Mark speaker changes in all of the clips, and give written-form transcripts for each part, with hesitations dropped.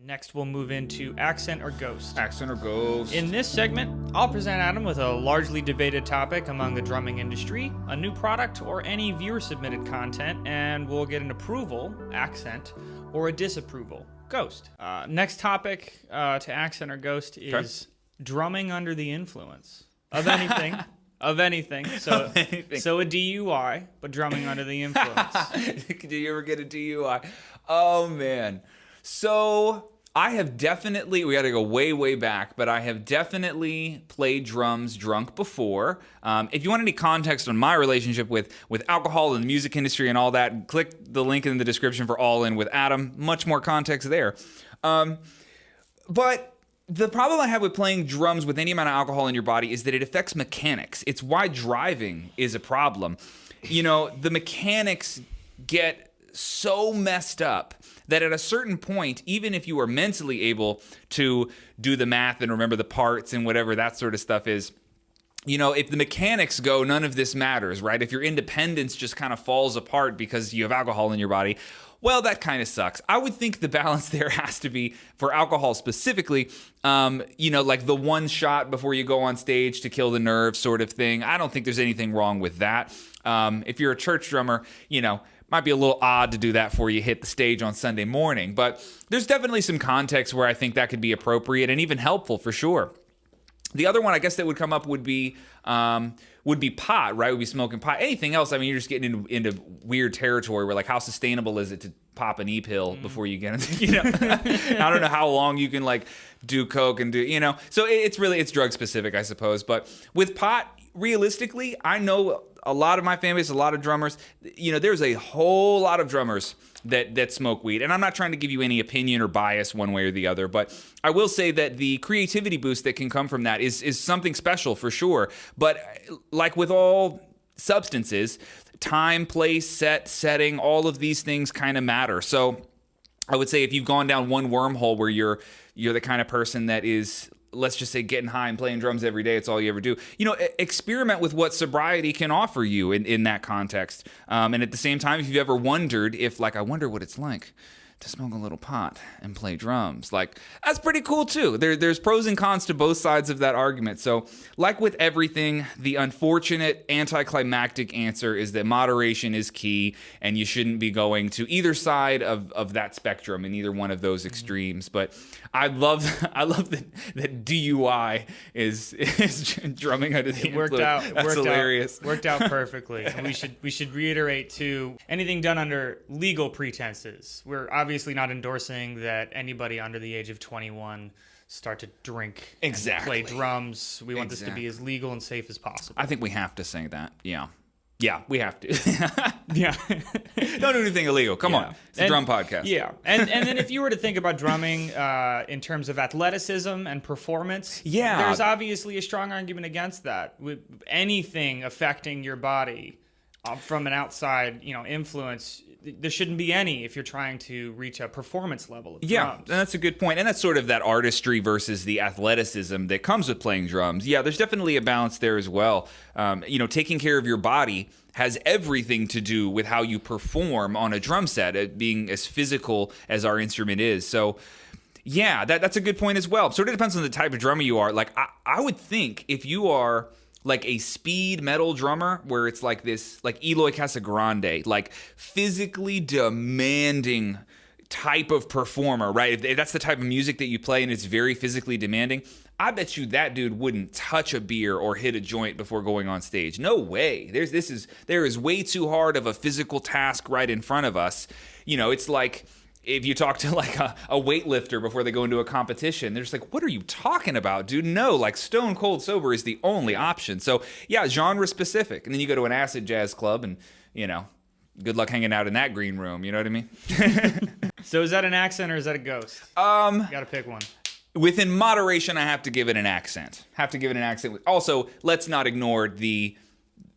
Speaker 1: Next, we'll move into accent or ghost.
Speaker 2: Accent or ghost.
Speaker 1: In this segment, I'll present Adam with a largely debated topic among the drumming industry, a new product, or any viewer-submitted content, and we'll get an approval, accent, or a disapproval, ghost. Next topic to accent or ghost is drumming under the influence of anything. Of anything. So a DUI, but drumming under the influence.
Speaker 2: Did you ever get a DUI? Oh, man. So I have definitely, we got to go way, way back, but I have definitely played drums drunk before. If you want any context on my relationship with alcohol and the music industry and all that, click the link in the description for All In with Adam. Much more context there. But the problem I have with playing drums with any amount of alcohol in your body is that it affects mechanics. It's why driving is a problem. You know, the mechanics get so messed up that at a certain point, even if you are mentally able to do the math and remember the parts and whatever that sort of stuff is, you know, if the mechanics go, none of this matters, right? If your independence just kind of falls apart because you have alcohol in your body, well, that kind of sucks. I would think the balance there has to be, for alcohol specifically, you know, like the one shot before you go on stage to kill the nerve sort of thing. I don't think there's anything wrong with that. If you're a church drummer, you know, might be a little odd to do that before you hit the stage on Sunday morning. But there's definitely some context where I think that could be appropriate and even helpful for sure. The other one I guess that would come up would be pot, right? Would be smoking pot. Anything else, I mean, you're just getting into weird territory where, like, how sustainable is it to pop an E-pill before you get into, you know, I don't know how long you can, like, do coke and do, you know. So it's drug specific, I suppose. But with pot, realistically, I know a lot of my fan base, a lot of drummers, you know, there's a whole lot of drummers that smoke weed. And I'm not trying to give you any opinion or bias one way or the other, but I will say that the creativity boost that can come from that is something special for sure. But like with all substances, time, place, setting, all of these things kind of matter. So I would say if you've gone down one wormhole where you're the kind of person that is, let's just say, getting high and playing drums every day, it's all you ever do, you know, experiment with what sobriety can offer you in that context. And at the same time, if you've ever wondered if, like, I wonder what it's like to smoke a little pot and play drums, like, that's pretty cool too. There's pros and cons to both sides of that argument. So like with everything, the unfortunate anticlimactic answer is that moderation is key, and you shouldn't be going to either side of that spectrum in either one of those extremes. But I love that DUI is drumming under the influence. That's hilarious.
Speaker 1: Worked out perfectly. We should reiterate too, anything done under legal pretenses. We're obviously not endorsing that anybody under the age of 21 start to drink and play drums. We want this to be as legal and safe as possible.
Speaker 2: I think we have to say that. Yeah, we have to.
Speaker 1: Yeah.
Speaker 2: Don't do anything illegal. Come on. It's a drum podcast.
Speaker 1: Yeah. And then if you were to think about drumming in terms of athleticism and performance, there's obviously a strong argument against that. With anything affecting your body from an outside, you know, influence, there shouldn't be any if you're trying to reach a performance level of drums.
Speaker 2: Yeah, and that's a good point. And that's sort of that artistry versus the athleticism that comes with playing drums. Yeah, there's definitely a balance there as well. You know, taking care of your body has everything to do with how you perform on a drum set, being as physical as our instrument is. So yeah, that's a good point as well. Sort of depends on the type of drummer you are. Like, I would think if you are like a speed metal drummer where it's like this, like Eloy Casagrande, like physically demanding type of performer, right? If that's the type of music that you play and it's very physically demanding, I bet you that dude wouldn't touch a beer or hit a joint before going on stage. No way. There is way too hard of a physical task right in front of us. You know, it's like if you talk to like a weightlifter before they go into a competition, they're just like, what are you talking about, dude? No, like stone cold sober is the only option. So yeah, genre specific. And then you go to an acid jazz club and, you know, good luck hanging out in that green room. You know what I mean?
Speaker 1: So is that an accent or is that a ghost? You gotta pick one.
Speaker 2: Within moderation, I have to give it an accent. Also, let's not ignore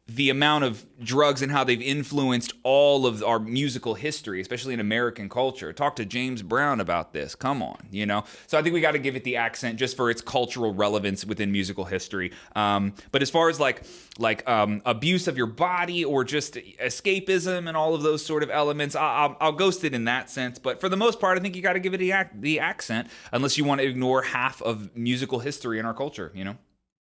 Speaker 2: the amount of drugs and how they've influenced all of our musical history, especially in American culture. Talk to James Brown about this. Come on, you know? So I think we got to give it the accent just for its cultural relevance within musical history. But as far as like abuse of your body or just escapism and all of those sort of elements, I'll ghost it in that sense. But for the most part, I think you got to give it the accent, unless you want to ignore half of musical history in our culture, you know?